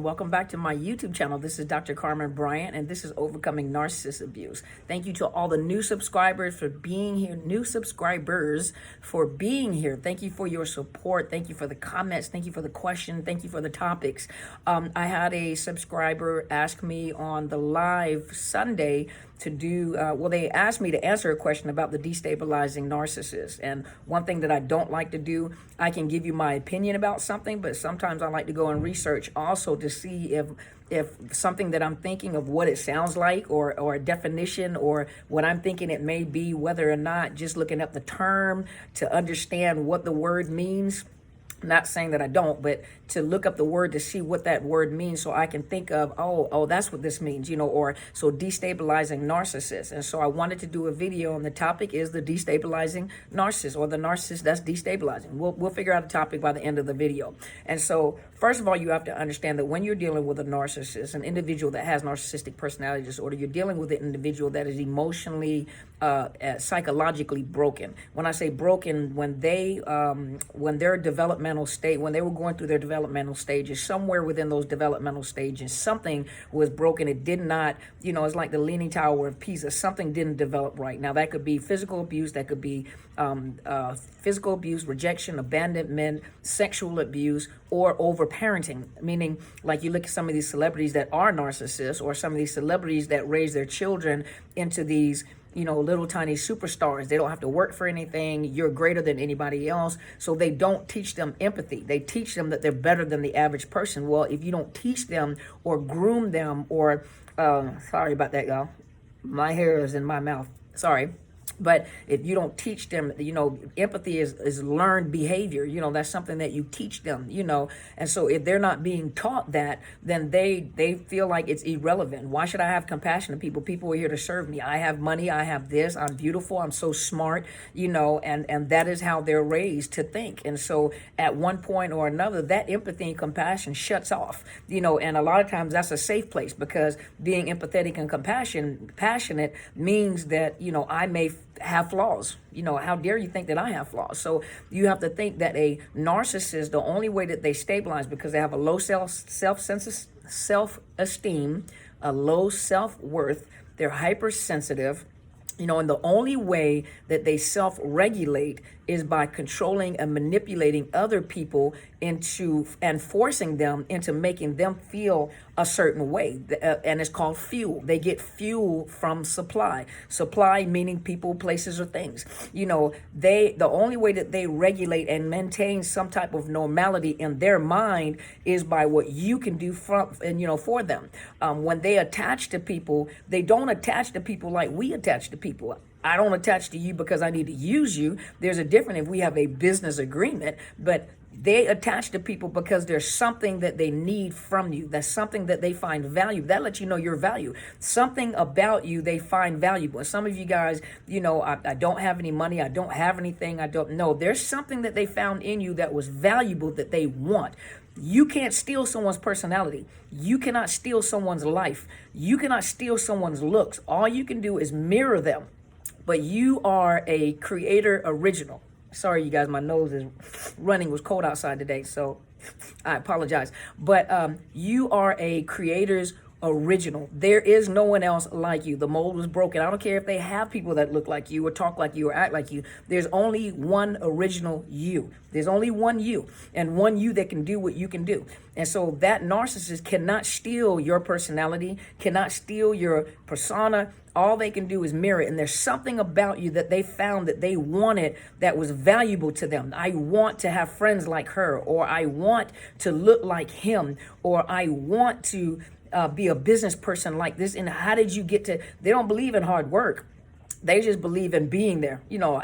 and welcome back to my YouTube channel. This is Dr. Carmen Bryant, and this is Overcoming Narcissist Abuse. Thank you to all the new subscribers for being here, Thank you for your support. Thank you for the comments. Thank you for the question. Thank you for the topics. I had a subscriber ask me on the live Sunday to do, they asked me to answer a question about the destabilizing narcissist. And one thing that I don't like to do, I can give you my opinion about something, but sometimes I like to go and research also to see if something that I'm thinking of what it sounds like or a definition or what I'm thinking it may be, whether or not just looking up the term to understand what the word means. Not saying that I don't, but to look up the word to see what that word means so I can think of, oh, that's what this means, or so destabilizing narcissist. And so I wanted to do a video on the topic is the destabilizing narcissist or the narcissist that's destabilizing. We'll figure out a topic by the end of the video. And so first of all, you have to understand that when you're dealing with a narcissist, an individual that has narcissistic personality disorder, you're dealing with an individual that is emotionally, psychologically broken. When I say broken, when their developmental state, when they were going through their developmental stages, somewhere within those developmental stages, something was broken. It did not, it's like the Leaning Tower of Pisa. Something didn't develop right. Now that could be physical abuse, that could be physical abuse, rejection, abandonment, sexual abuse, or overparenting. Meaning, like you look at some of these celebrities that are narcissists, or some of these celebrities that raise their children into these little tiny superstars. They don't have to work for anything. You're greater than anybody else. So they don't teach them empathy. They teach them that they're better than the average person. Well, if you don't teach them or groom them or, sorry about that, y'all. My hair is in my mouth. Sorry. But if you don't teach them, empathy is learned behavior. That's something that you teach them, And so if they're not being taught that, then they feel like it's irrelevant. Why should I have compassion to people? People are here to serve me. I have money. I have this. I'm beautiful. I'm so smart, and that is how they're raised to think. And so at one point or another, that empathy and compassion shuts off, and a lot of times that's a safe place because being empathetic and passionate means that, I may have flaws. How dare you think that I have flaws? So you have to think that a narcissist, the only way that they stabilize because they have a low self-esteem, a low self-worth, they're hypersensitive, and the only way that they self-regulate is by controlling and manipulating other people and forcing them into making them feel a certain way. And it's called fuel. They get fuel from supply. Supply meaning people, places, or things. The only way that they regulate and maintain some type of normality in their mind is by what you can do for them. When they attach to people, they don't attach to people like we attach to people. I don't attach to you because I need to use you. There's a difference if we have a business agreement, but they attach to people because there's something that they need from you. That's something that they find valuable. That lets you know your value. Something about you they find valuable. And some of you guys, I don't have any money. I don't have anything. I don't know. There's something that they found in you that was valuable that they want. You can't steal someone's personality. You cannot steal someone's life. You cannot steal someone's looks. All you can do is mirror them. But you are a creator original. Sorry, you guys, my nose is running. It was cold outside today, so I apologize. But you are a creator's original. There is no one else like you. The mold was broken. I don't care if they have people that look like you or talk like you or act like you. There's only one original you. There's only one you, and one you that can do what you can do. And so that narcissist cannot steal your personality, cannot steal your persona. All they can do is mirror it. And there's something about you that they found that they wanted that was valuable to them. I want to have friends like her, or I want to look like him, or I want to be a business person like this. And how did you get to, they don't believe in hard work. They just believe in being there.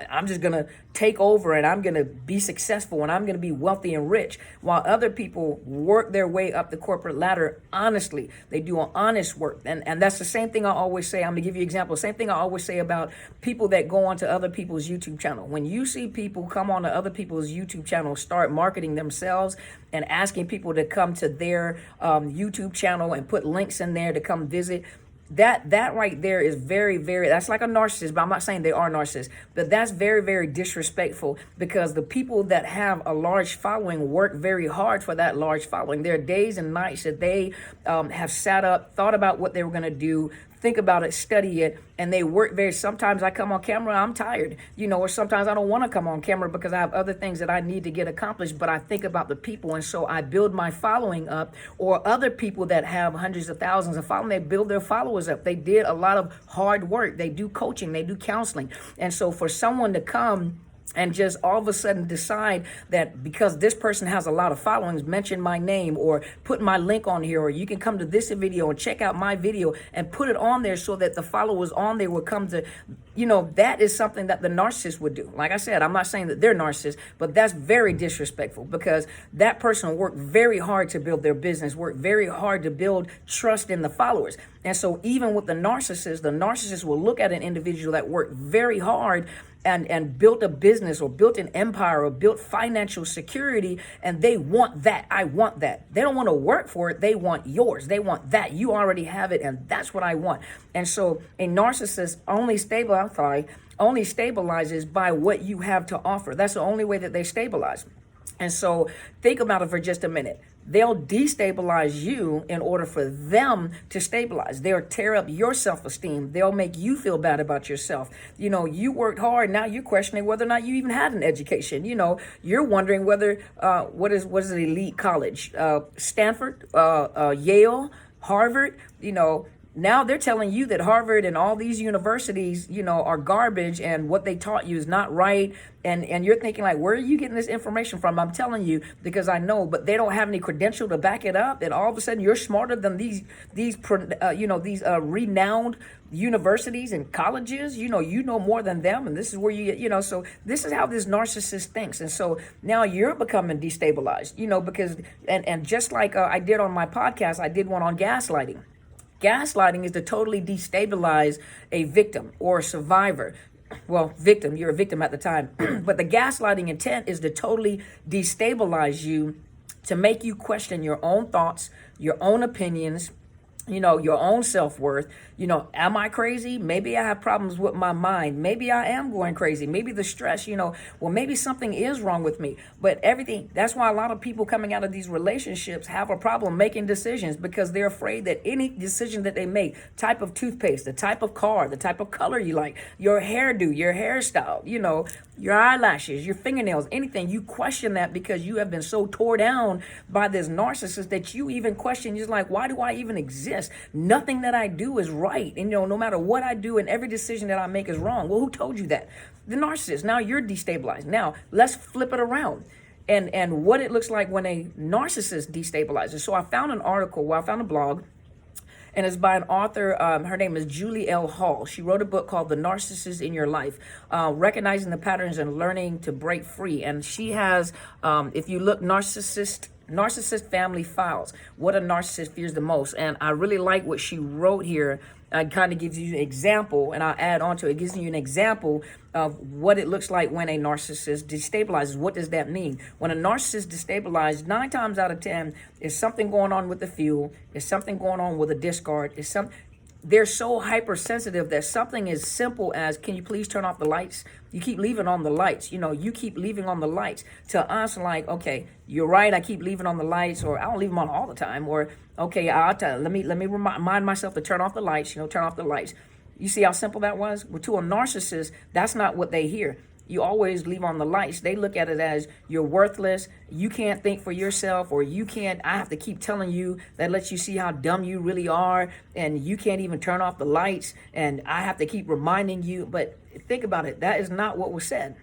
I'm just going to take over and I'm going to be successful and I'm going to be wealthy and rich, while other people work their way up the corporate ladder honestly. They do an honest work. And that's the same thing I always say. I'm going to give you an example. Same thing I always say about people that go onto other people's YouTube channel. When you see people come onto other people's YouTube channel, start marketing themselves and asking people to come to their YouTube channel and put links in there to come visit, that right there is very, very, that's like a narcissist, but I'm not saying they are narcissists, but that's very, very disrespectful, because the people that have a large following work very hard for that large following. There are days and nights that they have sat up, thought about what they were going to do, think about it, study it, and they work very, sometimes I come on camera, I'm tired, or sometimes I don't want to come on camera because I have other things that I need to get accomplished, but I think about the people, and so I build my following up. Or other people that have hundreds of thousands of following, they build their followers up. They did a lot of hard work. They do coaching, they do counseling. And so for someone to come and just all of a sudden decide that because this person has a lot of followings, mention my name or put my link on here, or you can come to this video and check out my video and put it on there so that the followers on there will come to, that is something that the narcissist would do. Like I said, I'm not saying that they're narcissists, but that's very disrespectful, because that person worked very hard to build their business, worked very hard to build trust in the followers. And so even with the narcissist will look at an individual that worked very hard and built a business or built an empire or built financial security, and they want that. I want that. They don't want to work for it. They want yours. They want that. You already have it, and that's what I want. And so a narcissist only stabilizes by what you have to offer. That's the only way that they stabilize. And so think about it for just a minute. They'll destabilize you in order for them to stabilize. They'll tear up your self-esteem. They'll make you feel bad about yourself. You worked hard. Now you're questioning whether or not you even had an education. You're wondering whether, what is an elite college? Stanford, Yale, Harvard, Now they're telling you that Harvard and all these universities, are garbage, and what they taught you is not right. And you're thinking like, where are you getting this information from? I'm telling you because I know, but they don't have any credential to back it up. And all of a sudden you're smarter than these renowned universities and colleges. You know more than them. And this is where you get, so this is how this narcissist thinks. And so now you're becoming destabilized, because, and just like I did on my podcast, I did one on gaslighting. Gaslighting is to totally destabilize a victim or a survivor. Well, victim, you're a victim at the time. But the gaslighting intent is to totally destabilize you, to make you question your own thoughts, your own opinions, your own self-worth. Am I crazy? Maybe I have problems with my mind. Maybe I am going crazy. Maybe the stress, well, maybe something is wrong with me. But that's why a lot of people coming out of these relationships have a problem making decisions, because they're afraid that any decision that they make, type of toothpaste, the type of car, the type of color you like, your hairdo, your hairstyle, your eyelashes, your fingernails, anything, you question that because you have been so tore down by this narcissist that you even question, you're like, why do I even exist? Nothing that I do is right. And, no matter what I do and every decision that I make is wrong. Well, who told you that? The narcissist. Now you're destabilized. Now let's flip it around and what it looks like when a narcissist destabilizes. So I found an article, I found a blog, and it's by an author. Her name is Julie L. Hall. She wrote a book called The Narcissist in Your Life, Recognizing the Patterns and Learning to Break Free. And she has, if you look, narcissist family files, what a narcissist fears the most. And I really like what she wrote here. It kind of gives you an example, and I'll add on to it. It gives you an example of what it looks like when a narcissist destabilizes. What does that mean? When a narcissist destabilizes, 9 times out of 10, is something going on with the fuel, is something going on with a discard, they're so hypersensitive that something as simple as, can you please turn off the lights? You keep leaving on the lights. You keep leaving on the lights. To us, like, okay, you're right, I keep leaving on the lights, or I don't leave them on all the time, or okay, let me remind myself to turn off the lights, turn off the lights. You see how simple that was? Well, to a narcissist, that's not what they hear. You always leave on the lights. They look at it as you're worthless. You can't think for yourself, or I have to keep telling you that lets you see how dumb you really are. And you can't even turn off the lights. And I have to keep reminding you. But think about it. That is not what was said.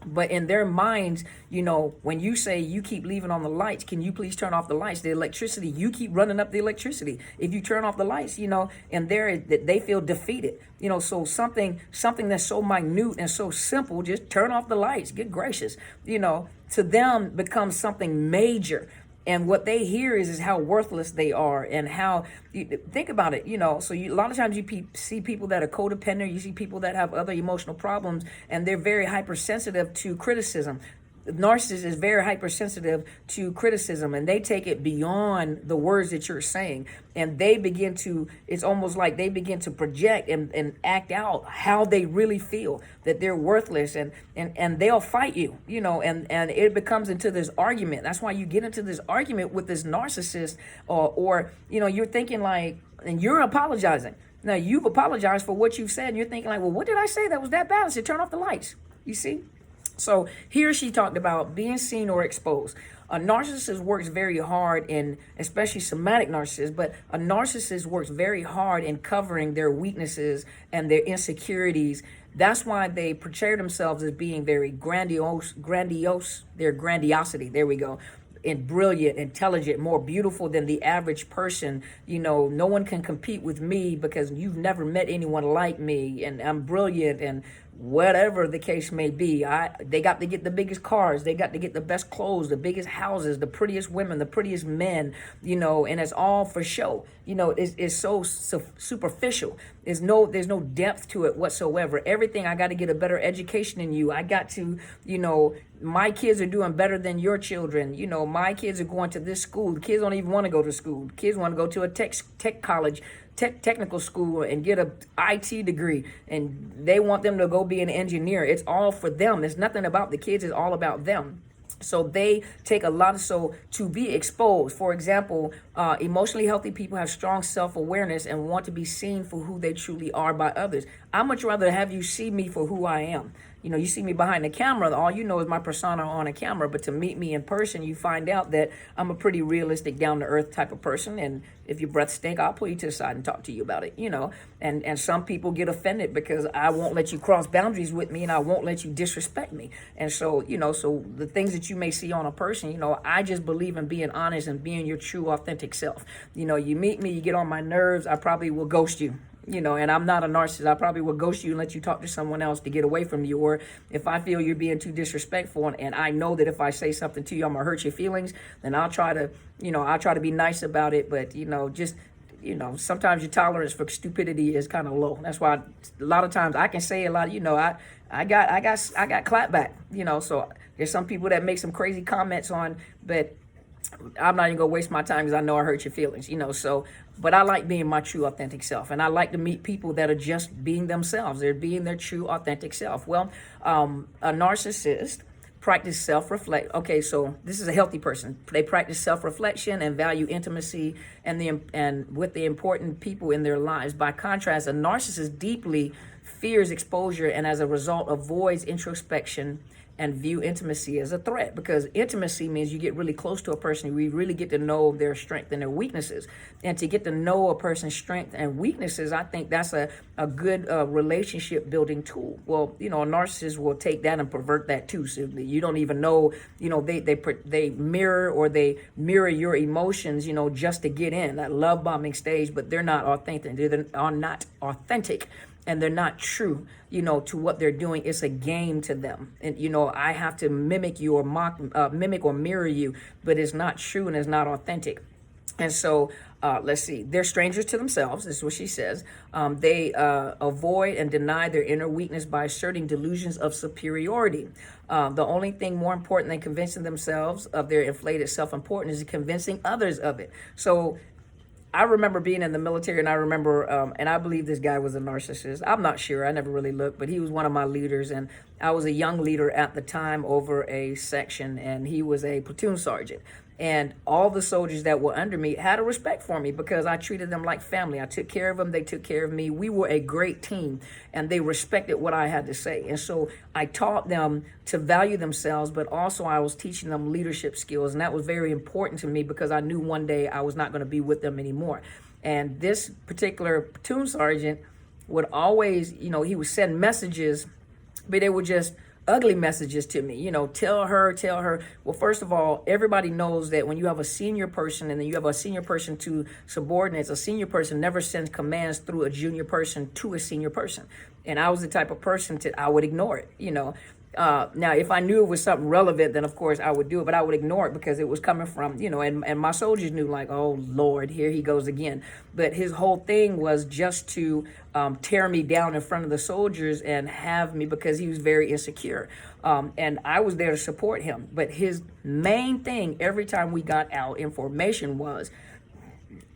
But in their minds, when you say you keep leaving on the lights, can you please turn off the lights? The electricity, you keep running up the electricity. If you turn off the lights, and they feel defeated. So something that's so minute and so simple, just turn off the lights, get gracious, to them becomes something major. And what they hear is how worthless they are, and how, think about it, so a lot of times you see people that are codependent, you see people that have other emotional problems, and they're very hypersensitive to criticism. narcissist is very hypersensitive to criticism, and they take it beyond the words that you're saying, and they begin to, it's almost like they begin to project and act out how they really feel, that they're worthless, and they'll fight you, and it becomes into this argument. That's why you get into this argument with this narcissist, or you're thinking like, and you're apologizing. Now, you've apologized for what you've said, and you're thinking like, well, what did I say that was that bad? I said, turn off the lights. You see? So here she talked about being seen or exposed. A narcissist works very hard in, especially somatic narcissists, but a narcissist works very hard in covering their weaknesses and their insecurities. That's why they portray themselves as being very grandiose, their grandiosity, there we go, and brilliant, intelligent, more beautiful than the average person. No one can compete with me because you've never met anyone like me, and I'm brilliant, and whatever the case may be. They got to get the biggest cars, they got to get the best clothes, the biggest houses, the prettiest women, the prettiest men, and it's all for show. It's so superficial. There's no depth to it whatsoever. Everything, I got to get a better education than you. I got to, my kids are doing better than your children. My kids are going to this school. The kids don't even want to go to school. The kids want to go to a tech college, technical school, and get a IT degree, and they want them to go be an engineer. It's all for them. There's nothing about the kids. It's all about them. So they take a lot to be exposed. For example, emotionally healthy people have strong self-awareness and want to be seen for who they truly are by others. I much rather have you see me for who I am. You see me behind the camera, all you know is my persona on a camera, but to meet me in person, you find out that I'm a pretty realistic, down-to-earth type of person, and if your breath stink, I'll pull you to the side and talk to you about it, and some people get offended because I won't let you cross boundaries with me, and I won't let you disrespect me, and so, so the things that you may see on a person, I just believe in being honest and being your true, authentic self. You meet me, you get on my nerves, I probably will ghost you. And I'm not a narcissist. I probably will ghost you and let you talk to someone else to get away from you. Or if I feel you're being too disrespectful, and I know that if I say something to you, I'm gonna hurt your feelings, then I'll try to be nice about it. But sometimes your tolerance for stupidity is kind of low. That's why a lot of times I can say a lot. I got clapback. So there's some people that make some crazy comments on, but I'm not even gonna waste my time because I know I hurt your feelings, but I like being my true authentic self, and I like to meet people that are just being themselves. They're being their true authentic self. Well, a narcissist practice self-reflect. Okay, so this is a healthy person. They practice self-reflection and value intimacy and with the important people in their lives. By contrast, a narcissist deeply fears exposure and as a result avoids introspection and view intimacy as a threat, because intimacy means you get really close to a person. We really get to know their strength and their weaknesses. And to get to know a person's strength and weaknesses, I think that's a good relationship building tool. Well, a narcissist will take that and pervert that too. So you don't even know, they mirror your emotions, just to get in that love bombing stage, but they're not authentic. They are not authentic. And they're not true, to what they're doing. It's a game to them. And, I have to mimic you or mimic or mirror you, but it's not true and it's not authentic. And so, let's see, they're strangers to themselves. This is what she says. They avoid and deny their inner weakness by asserting delusions of superiority. The only thing more important than convincing themselves of their inflated self-importance is convincing others of it. So, I remember being in the military, and I remember, and I believe this guy was a narcissist. I'm not sure. I never really looked, but he was one of my leaders, and I was a young leader at the time over a section, and he was a platoon sergeant. And all the soldiers that were under me had a respect for me because I treated them like family. I took care of them. They took care of me. We were a great team, and they respected what I had to say. And so I taught them to value themselves, but also I was teaching them leadership skills. And that was very important to me because I knew one day I was not going to be with them anymore. And this particular platoon sergeant would always, he would send messages, but they were just ugly messages to me, tell her. Well, first of all, everybody knows that when you have a senior person and then you have a senior person to subordinates, a senior person never sends commands through a junior person to a senior person. And I was the type of person I would ignore it, Now, if I knew it was something relevant, then of course I would do it, but I would ignore it because it was coming from, and my soldiers knew, like, oh Lord, here he goes again. But his whole thing was just to tear me down in front of the soldiers and have me, because he was very insecure. And I was there to support him. But his main thing every time we got out information was,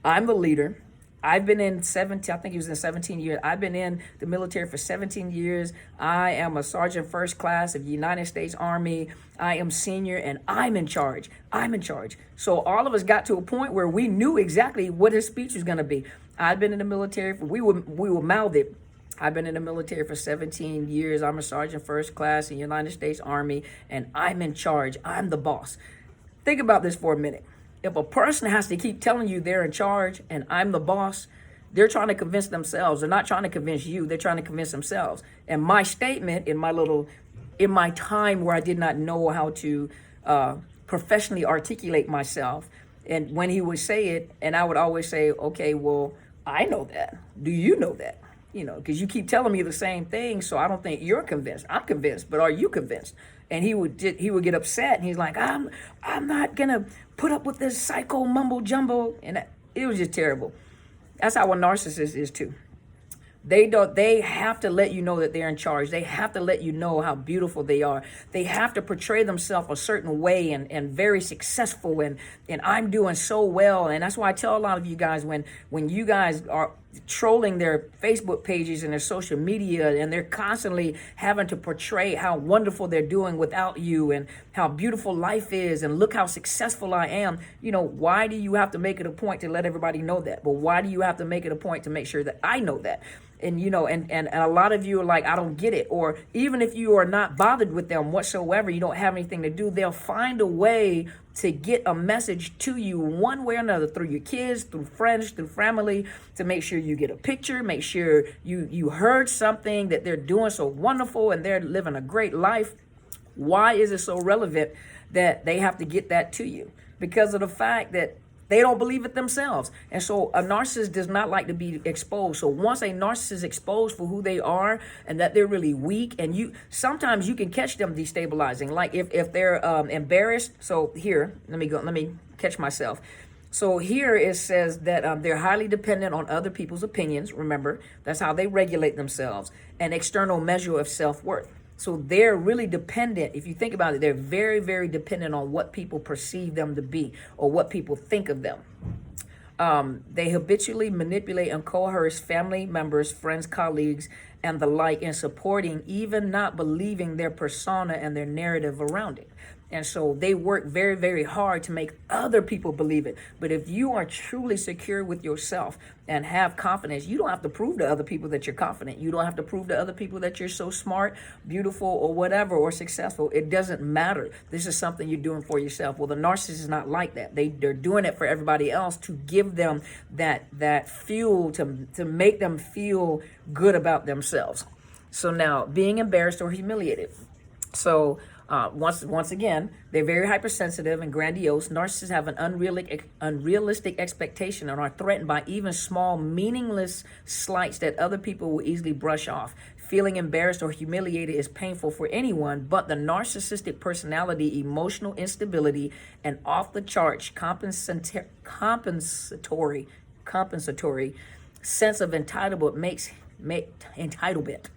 I'm the leader. I've been in 17, I think he was in 17 years. I've been in the military for 17 years. I am a sergeant first class of the United States Army. I am senior and I'm in charge. I'm in charge. So all of us got to a point where we knew exactly what his speech was going to be. I've been in the military, we were mouthed. I've been in the military for 17 years. I'm a sergeant first class in the United States Army, and I'm in charge. I'm the boss. Think about this for a minute. If a person has to keep telling you they're in charge and I'm the boss, they're trying to convince themselves. They're not trying to convince you. They're trying to convince themselves. And my statement in my time where I did not know how to professionally articulate myself, and when he would say it, and I would always say, okay, well, I know that. Do you know that? Because you keep telling me the same thing, so I don't think you're convinced. I'm convinced, but are you convinced? And he would get upset, and he's like, I'm not gonna put up with this psycho mumbo jumbo, and it was just terrible. That's how a narcissist is too. They have to let you know that they're in charge. They have to let you know how beautiful they are. They have to portray themselves a certain way and very successful and I'm doing so well. And that's why I tell a lot of you guys, when you guys are trolling their Facebook pages and their social media, and they're constantly having to portray how wonderful they're doing without you and how beautiful life is and look how successful I am. Why do you have to make it a point to let everybody know that? But why do you have to make it a point to make sure that I know that? And and a lot of you are like, I don't get it. Or even if you are not bothered with them whatsoever, you don't have anything to do, they'll find a way to get a message to you one way or another, through your kids, through friends, through family, to make sure you get a picture, make sure you heard something that they're doing so wonderful and they're living a great life. Why is it so relevant that they have to get that to you? Because of the fact that they don't believe it themselves. And so a narcissist does not like to be exposed. So once a narcissist is exposed for who they are and that they're really weak, and sometimes you can catch them destabilizing. Like if they're embarrassed. So here, let me catch myself. So here it says that they're highly dependent on other people's opinions. Remember, that's how they regulate themselves. An external measure of self-worth. So they're really dependent. If you think about it, they're very, very dependent on what people perceive them to be or what people think of them. They habitually manipulate and coerce family members, friends, colleagues, and the like in supporting, even not believing their persona and their narrative around it. And so they work very, very hard to make other people believe it. But if you are truly secure with yourself and have confidence, you don't have to prove to other people that you're confident. You don't have to prove to other people that you're so smart, beautiful, or whatever, or successful. It doesn't matter. This is something you're doing for yourself. Well, the narcissist is not like that. They're doing it for everybody else to give them that fuel to make them feel good about themselves. So now, being embarrassed or humiliated. So once again, they're very hypersensitive and grandiose. Narcissists have an unrealistic expectation and are threatened by even small, meaningless slights that other people will easily brush off. Feeling embarrassed or humiliated is painful for anyone, but the narcissistic personality, emotional instability, and off-the-charts compensatory sense of entitlement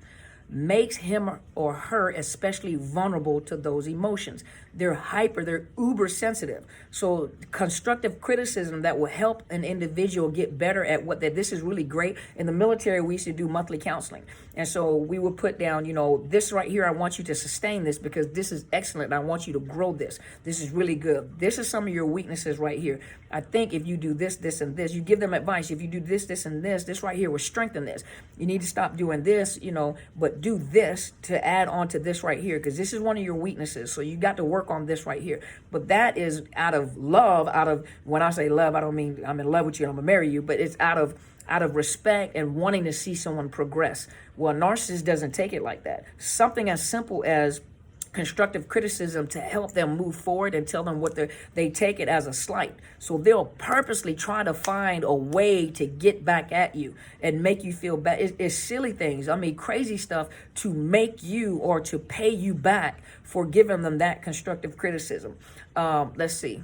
makes him or her especially vulnerable to those emotions. They're uber sensitive. So constructive criticism that will help an individual get better at this is really great. In the military, we used to do monthly counseling. And so we would put down, this right here, I want you to sustain this because this is excellent. And I want you to grow this. This is really good. This is some of your weaknesses right here. I think if you do this, this, and this, you give them advice. If you do this, this, and this right here will strengthen this. You need to stop doing this, but do this to add on to this right here, because this is one of your weaknesses. So you got to work on this right here. But that is out of love, when I say love, I don't mean I'm in love with you and I'm gonna marry you, but it's out of respect and wanting to see someone progress. Well, a narcissist doesn't take it like that. Something as simple as constructive criticism to help them move forward and tell them what they take it as a slight. So they'll purposely try to find a way to get back at you and make you feel bad. It's silly things. I mean, crazy stuff to make you or to pay you back for giving them that constructive criticism. Let's see.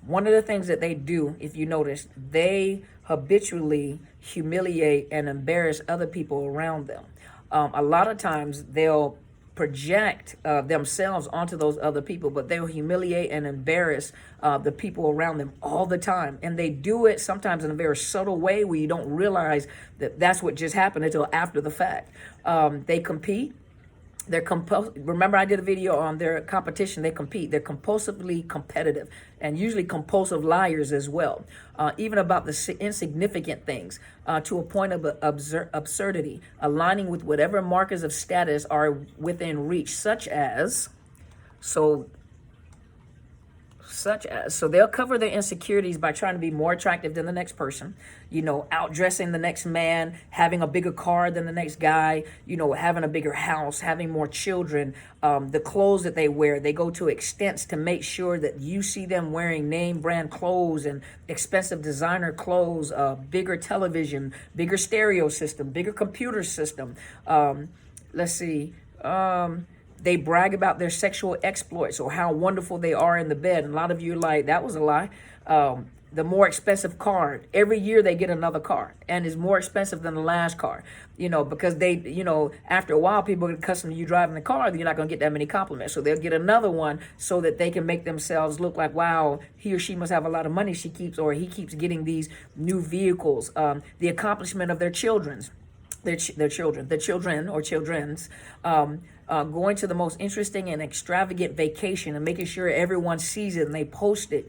One of the things that they do, if you notice, they habitually humiliate and embarrass other people around them. A lot of times they'll project themselves onto those other people, but they'll humiliate and embarrass the people around them all the time. And they do it sometimes in a very subtle way where you don't realize that that's what just happened until after the fact. They compete. Remember, I did a video on their competition. They compete. They're compulsively competitive and usually compulsive liars as well, even about the insignificant things, to a point of absurdity, aligning with whatever markers of status are within reach, such as they'll cover their insecurities by trying to be more attractive than the next person, outdressing the next man, having a bigger car than the next guy, having a bigger house, having more children, the clothes that they wear. They go to extents to make sure that you see them wearing name brand clothes and expensive designer clothes, bigger television, bigger stereo system, bigger computer system. Let's see. They brag about their sexual exploits or how wonderful they are in the bed. And a lot of you are like, that was a lie. The more expensive car, every year they get another car and it's more expensive than the last car, because after a while, people get accustomed to you driving the car, you're not going to get that many compliments. So they'll get another one so that they can make themselves look like, wow, he or she must have a lot of money. He keeps getting these new vehicles, the accomplishment of their children's, going to the most interesting and extravagant vacation and making sure everyone sees it and they post it.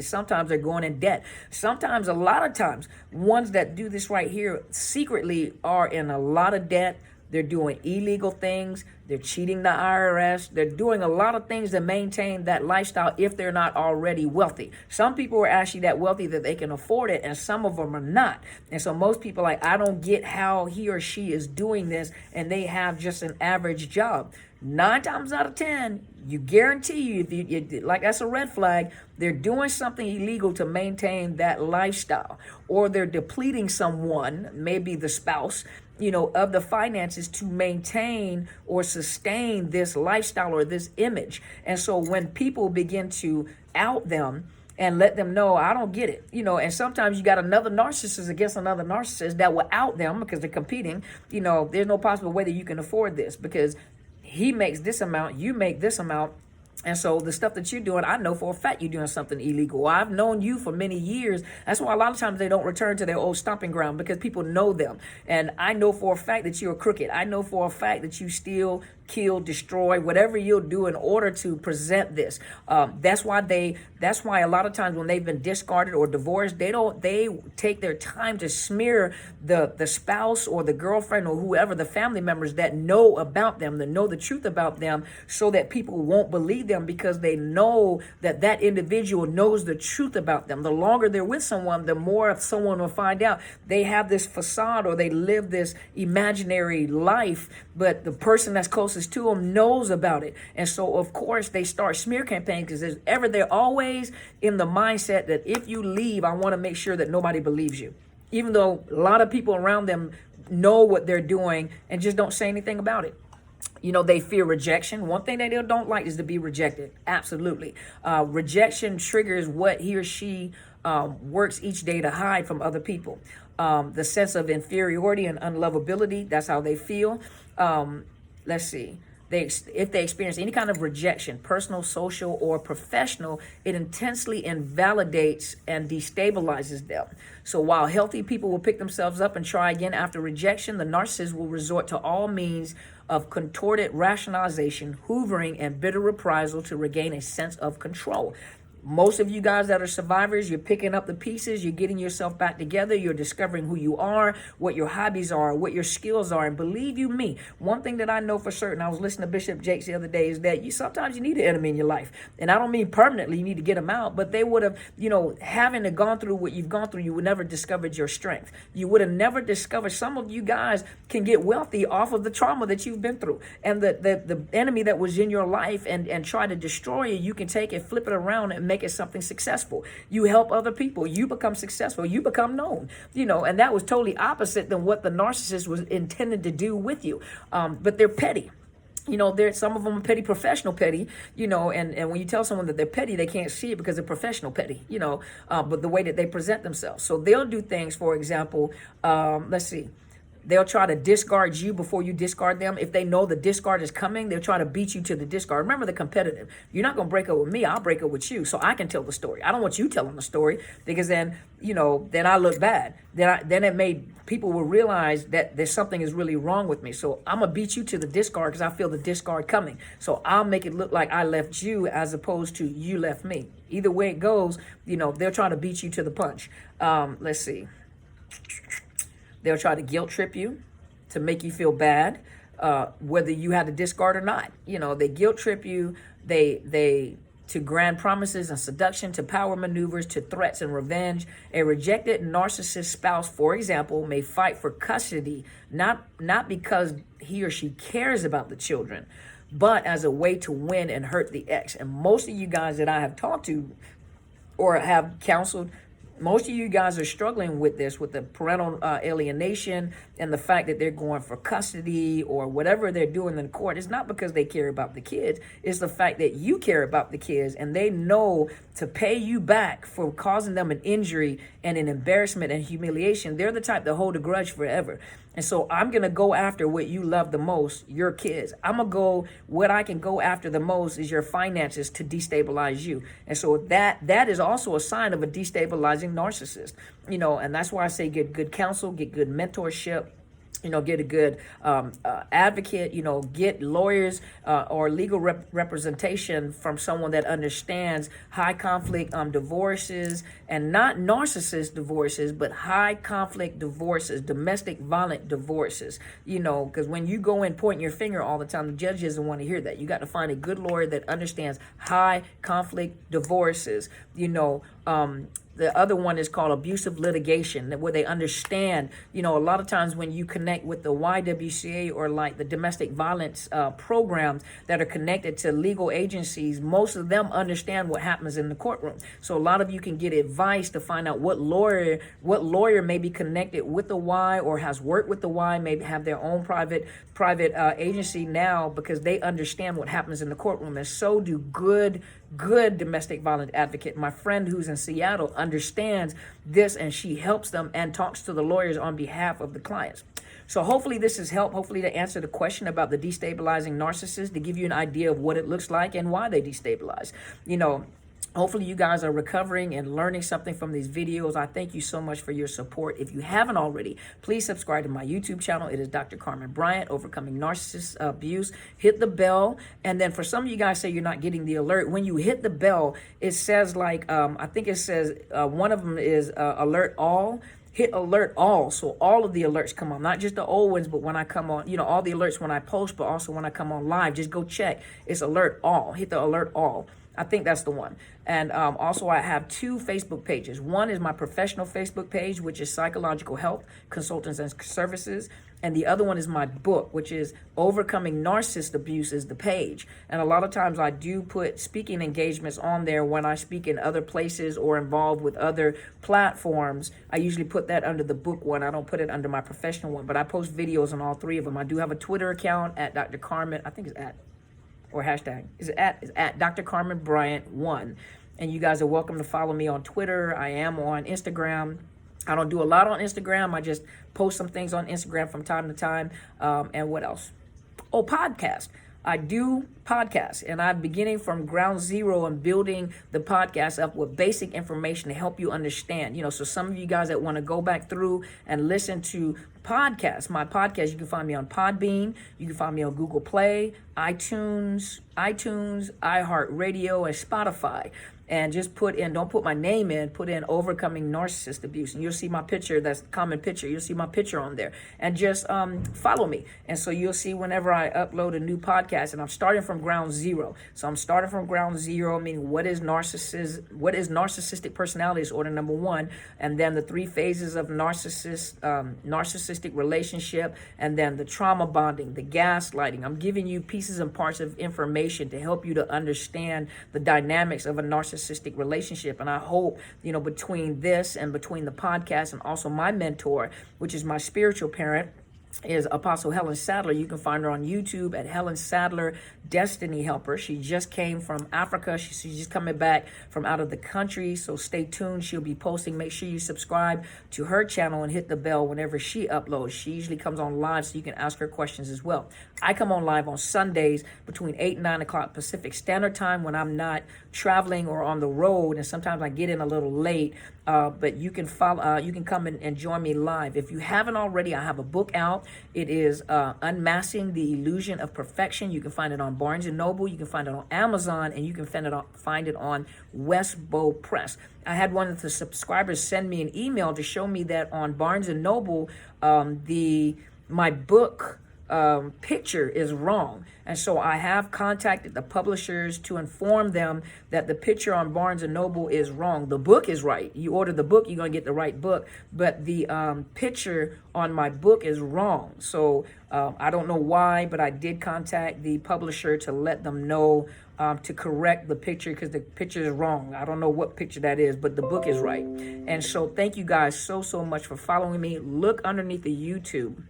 Sometimes they're going in debt. Sometimes, a lot of times, ones that do this right here secretly are in a lot of debt. They're doing illegal things. They're cheating the IRS. They're doing a lot of things to maintain that lifestyle if they're not already wealthy. Some people are actually that wealthy that they can afford it, and some of them are not. And so most people are like, I don't get how he or she is doing this, and they have just an average job. 9 times out of 10, you guarantee you, if you like, that's a red flag. They're doing something illegal to maintain that lifestyle, or they're depleting someone, maybe the spouse, of the finances to maintain or sustain this lifestyle or this image. And so when people begin to out them and let them know, I don't get it, and sometimes you got another narcissist against another narcissist that will out them because they're competing. There's no possible way that you can afford this because he makes this amount, you make this amount. And so the stuff that you're doing, I know for a fact you're doing something illegal. I've known you for many years. That's why a lot of times they don't return to their old stomping ground, because people know them. And I know for a fact that you're crooked. I know for a fact that you steal, kill, destroy, whatever you'll do in order to present this. That's why a lot of times when they've been discarded or divorced, they take their time to smear the spouse or the girlfriend or whoever, the family members that know about them, that know the truth about them, so that people won't believe them, because they know that individual knows the truth about them. The longer they're with someone, the more someone will find out they have this facade or they live this imaginary life, but the person that's closest to them knows about it. And so, of course, they start smear campaigns because they're always in the mindset that if you leave, I want to make sure that nobody believes you, even though a lot of people around them know what they're doing and just don't say anything about it. They fear rejection. One thing they don't like is to be rejected. Absolutely. Rejection triggers what he or she works each day to hide from other people. The sense of inferiority and unlovability, that's how they feel. Let's see. If they experience any kind of rejection, personal, social, or professional, it intensely invalidates and destabilizes them. So while healthy people will pick themselves up and try again after rejection, the narcissist will resort to all means of contorted rationalization, hoovering, and bitter reprisal to regain a sense of control. Most of you guys that are survivors, you're picking up the pieces, you're getting yourself back together, you're discovering who you are, what your hobbies are, what your skills are. And believe you me, one thing that I know for certain, I was listening to Bishop Jakes the other day, is that sometimes you need an enemy in your life. And I don't mean permanently, you need to get them out, but they would have, having to gone through what you've gone through, you would never discovered your strength. You would have never discovered, some of you guys can get wealthy off of the trauma that you've been through. And the enemy that was in your life and try to destroy you, you can take it, flip it around and make it something successful. You help other people, you become successful, you become known, and that was totally opposite than what the narcissist was intended to do with you. But they're petty. There's some of them are petty, professional petty, and when you tell someone that they're petty, they can't see it because they're professional petty, but the way that they present themselves. So they'll do things, for example, let's see. They'll try to discard you before you discard them. If they know the discard is coming, they'll try to beat you to the discard. Remember the competitive. You're not going to break up with me. I'll break up with you so I can tell the story. I don't want you telling the story because then I look bad. Then it made people will realize that there's something is really wrong with me. So I'm going to beat you to the discard because I feel the discard coming. So I'll make it look like I left you as opposed to you left me. Either way it goes, they're trying to beat you to the punch. Let's see. They'll try to guilt trip you to make you feel bad, whether you had to discard or not. They guilt trip you. They to grand promises and seduction, to power maneuvers, to threats and revenge. A rejected narcissist spouse, for example, may fight for custody, not because he or she cares about the children, but as a way to win and hurt the ex. And most of you guys that I have talked to or have counseled, most of you guys are struggling with this, with the parental alienation and the fact that they're going for custody or whatever they're doing in court. It's not because they care about the kids. It's the fact that you care about the kids and they know to pay you back for causing them an injury and an embarrassment and humiliation. They're the type to hold a grudge forever. And so I'm going to go after what you love the most, your kids. What I can go after the most is your finances to destabilize you. And so that is also a sign of a destabilizing narcissist, and that's why I say get good counsel, get good mentorship. Get a good advocate, get lawyers or legal representation from someone that understands high conflict divorces, and not narcissist divorces, but high conflict divorces, domestic violent divorces, because when you go in pointing your finger all the time, the judge doesn't want to hear that. You got to find a good lawyer that understands high conflict divorces, The other one is called abusive litigation, where they understand, a lot of times when you connect with the YWCA or like the domestic violence programs that are connected to legal agencies, most of them understand what happens in the courtroom. So a lot of you can get advice to find out what lawyer may be connected with the Y or has worked with the Y, maybe have their own private agency now, because they understand what happens in the courtroom. And so do good domestic violence advocate. My friend who's in Seattle understands this, and she helps them and talks to the lawyers on behalf of the clients. So hopefully this has helped, hopefully to answer the question about the destabilizing narcissist, to give you an idea of what it looks like and why they destabilize. Hopefully you guys are recovering and learning something from these videos. I thank you so much for your support. If you haven't already, please subscribe to my YouTube channel. It is Dr. Carmen Bryant, Overcoming Narcissist Abuse. Hit the bell. And then for some of you guys say you're not getting the alert. When you hit the bell, it says I think it says one of them is alert all. Hit alert all, so all of the alerts come on, not just the old ones, but when I come on, all the alerts when I post, but also when I come on live. Just go check. It's alert all. Hit the alert all. I think that's the one. And also I have 2 Facebook pages. One is my professional Facebook page, which is Psychological Health Consultants and Services. And the other one is my book, which is Overcoming Narcissist Abuse is the page. And a lot of times I do put speaking engagements on there when I speak in other places or involved with other platforms. I usually put that under the book one. I don't put it under my professional one, but I post videos on all 3 of them. I do have a Twitter account at Dr. Carmen, I think it's at, or hashtag, is at Dr. Carmen Bryant 1. And you guys are welcome to follow me on Twitter. I am on Instagram. I don't do a lot on Instagram. I just post some things on Instagram from time to time. And what else? Oh, podcast. I do podcasts, and I'm beginning from ground zero and building the podcast up with basic information to help you understand. So some of you guys that want to go back through and listen to podcasts, my podcast, you can find me on Podbean, you can find me on Google Play, iTunes, iHeartRadio, and Spotify. and just don't put my name in, put in overcoming narcissist abuse, and you'll see my picture. That's the common picture. You'll see my picture on there, and just follow me. And so you'll see whenever I upload a new podcast, and I'm starting from ground zero. So I'm starting from ground zero, meaning what is narcissistic personality disorder, number one, and then the 3 phases of narcissistic relationship, and then the trauma bonding, the gaslighting. I'm giving you pieces and parts of information to help you to understand the dynamics of a narcissistic relationship. And I hope, between this and between the podcast and also my mentor, which is my spiritual parent, is Apostle Helen Sadler. You can find her on YouTube at Helen Sadler, Destiny Helper. She just came from Africa. She's just coming back from out of the country. So stay tuned. She'll be posting. Make sure you subscribe to her channel and hit the bell whenever she uploads. She usually comes on live so you can ask her questions as well. I come on live on Sundays between 8 and 9 o'clock Pacific Standard Time when I'm not traveling or on the road, and sometimes I get in a little late. But you can follow. You can come and join me live. If you haven't already, I have a book out. It is Unmasking the Illusion of Perfection. You can find it on Barnes & Noble. You can find it on Amazon, and you can find it on Westbow Press. I had one of the subscribers send me an email to show me that on Barnes & Noble, my book picture is wrong. And so I have contacted the publishers to inform them that the picture on Barnes & Noble is wrong. The book is right. You order the book, you're going to get the right book. But the picture on my book is wrong. So I don't know why, but I did contact the publisher to let them know to correct the picture, because the picture is wrong. I don't know what picture that is, but the book is right. And so thank you guys so much for following me. Look underneath the YouTube,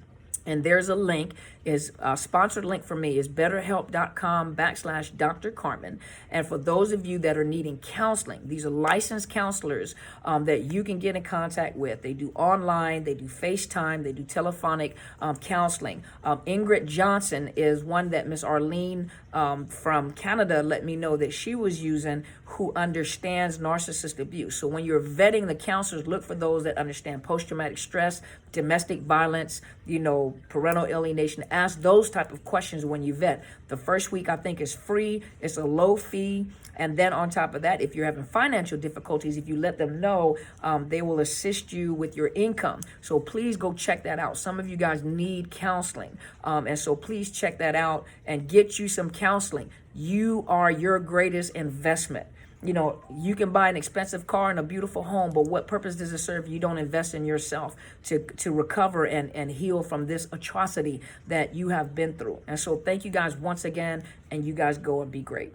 and there's a link. Is a sponsored link for me is betterhelp.com/Dr. Carmen. And for those of you that are needing counseling, these are licensed counselors that you can get in contact with. They do online, they do FaceTime, they do telephonic counseling. Ingrid Johnson is one that Miss Arlene from Canada let me know that she was using, who understands narcissist abuse. So when you're vetting the counselors, look for those that understand post-traumatic stress, domestic violence, parental alienation. Ask those type of questions when you vet. The first week, I think, is free. It's a low fee. And then on top of that, if you're having financial difficulties, if you let them know, they will assist you with your income. So please go check that out. Some of you guys need counseling. And so please check that out and get you some counseling. You are your greatest investment. You can buy an expensive car and a beautiful home, but what purpose does it serve if you don't invest in yourself to recover and heal from this atrocity that you have been through? And so thank you guys once again, and you guys go and be great.